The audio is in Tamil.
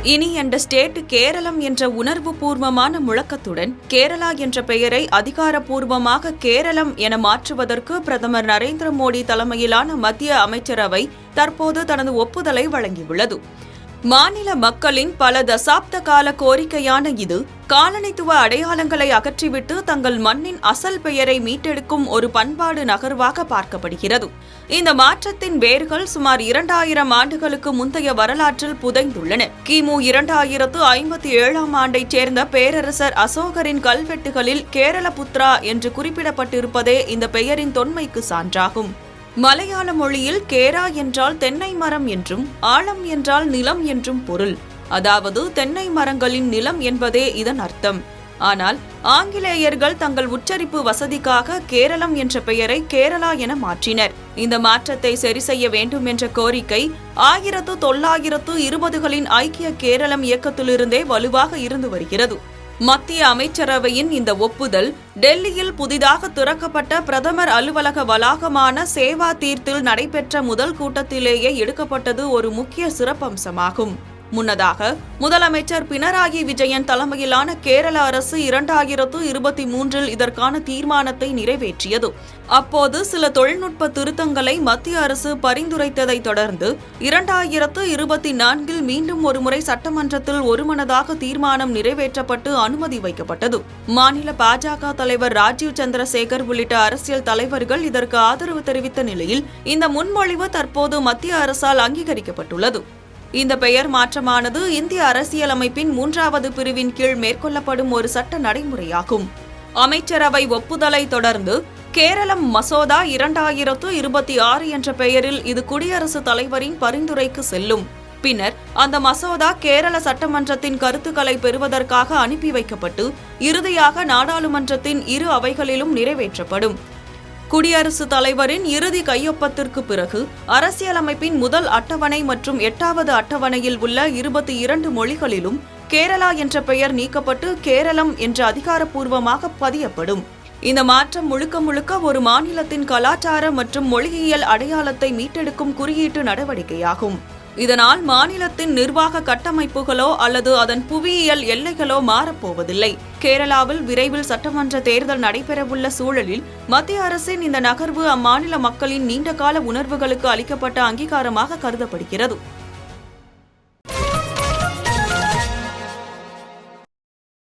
இனி அந்த ஸ்டேட் கேரளம் என்ற உணர்வு பூர்வமான முழக்கத்துடன் கேரளா என்ற பெயரை அதிகாரப்பூர்வமாக கேரளம் என மாற்றுவதற்கு பிரதமர் நரேந்திர மோடி தலைமையிலான மத்திய அமைச்சரவை தற்போது தனது ஒப்புதலை வழங்கியுள்ளது. மாநில மக்களின் பல தசாப்த கால கோரிக்கையான இது காலனித்துவ அடையாளங்களை அகற்றிவிட்டு தங்கள் மண்ணின் அசல் பெயரை மீட்டெடுக்கும் ஒரு பண்பாடு நகர்வாக பார்க்கப்படுகிறது. இந்த மாற்றத்தின் வேர்கள் சுமார் 2000 ஆண்டுகளுக்கு முந்தைய வரலாற்றில் புதைந்துள்ளன. கிமு 2057 ஆண்டைச் சேர்ந்த பேரரசர் அசோகரின் கல்வெட்டுகளில் கேரளபுத்ரா என்று குறிப்பிடப்பட்டிருப்பதே இந்த பெயரின் தொன்மைக்கு சான்றாகும். மலையாள மொழியில் கேரா என்றால் தென்னை மரம் என்றும் ஆழம் என்றால் நிலம் என்றும் பொருள். அதாவது தென்னை மரங்களின் நிலம் என்பதே இதன் அர்த்தம். ஆனால் ஆங்கிலேயர்கள் தங்கள் உச்சரிப்பு வசதிக்காக கேரளம் என்ற பெயரை கேரளா என மாற்றினர். இந்த மாற்றத்தை சரி செய்ய வேண்டும் என்ற கோரிக்கை 1920களின் ஐக்கிய கேரளம் இயக்கத்திலிருந்தே வலுவாக இருந்து வருகிறது. மத்திய அமைச்சரவையின் இந்த ஒப்புதல் டெல்லியில் புதிதாக திறக்கப்பட்ட பிரதமர் அலுவலக வளாகமான சேவா தீர்த்தில் நடைபெற்ற முதல் கூட்டத்திலேயே எடுக்கப்பட்டது ஒரு முக்கிய சிறப்பம்சமாகும். முன்னதாக முதலமைச்சர் பினராயி விஜயன் தலைமையிலான கேரள அரசு 2023இல் இதற்கான தீர்மானத்தை நிறைவேற்றியது. அப்போது சில தொழில்நுட்ப திருத்தங்களை மத்திய அரசு பரிந்துரைத்ததை தொடர்ந்து 2024இல் மீண்டும் ஒருமுறை சட்டமன்றத்தில் ஒருமனதாக தீர்மானம் நிறைவேற்றப்பட்டு அனுமதி வைக்கப்பட்டது. மாநில பாஜக தலைவர் ராஜீவ் சந்திரசேகர் உள்ளிட்ட அரசியல் தலைவர்கள் இதற்கு ஆதரவு தெரிவித்த நிலையில் இந்த முன்மொழிவு தற்போது மத்திய அரசால் அங்கீகரிக்கப்பட்டுள்ளது. இந்த பெயர் மாற்றமானது இந்திய அரசியலமைப்பின் 3வது பிரிவின் கீழ் மேற்கொள்ளப்படும் ஒரு சட்ட நடைமுறையாகும். அமைச்சரவை ஒப்புதலை தொடர்ந்து கேரளம் மசோதா 2026 என்ற பெயரில் இது குடியரசுத் தலைவரின் பரிந்துரைக்கு செல்லும். பின்னர் அந்த மசோதா கேரள சட்டமன்றத்தின் கருத்துக்களை பெறுவதற்காக அனுப்பி வைக்கப்பட்டு இறுதியாக நாடாளுமன்றத்தின் இரு அவைகளிலும் நிறைவேற்றப்படும். குடியரசுத் தலைவரின் இறுதி கையொப்பத்திற்கு பிறகு அரசியலமைப்பின் முதல் அட்டவணை மற்றும் 8வது அட்டவணையில் உள்ள 22 மொழிகளிலும் கேரளா என்ற பெயர் நீக்கப்பட்டு கேரளம் என்று அதிகாரப்பூர்வமாக பதியப்படும். இந்த மாற்றம் முழுக்க ஒரு மாநிலத்தின் கலாச்சார மற்றும் மொழியியல் அடையாளத்தை மீட்டெடுக்கும் குறியீட்டு நடவடிக்கையாகும். இதனால் மாநிலத்தின் நிர்வாக கட்டமைப்புகளோ அல்லது அதன் புவியியல் எல்லைகளோ மாறப்போவதில்லை. கேரளாவில் விரைவில் சட்டமன்ற தேர்தல் நடைபெறவுள்ள சூழலில் மத்திய அரசின் இந்த நகர்வு அம்மாநில மக்களின் நீண்டகால உணர்வுகளுக்கு அளிக்கப்பட்ட அங்கீகாரமாக கருதப்படுகிறது.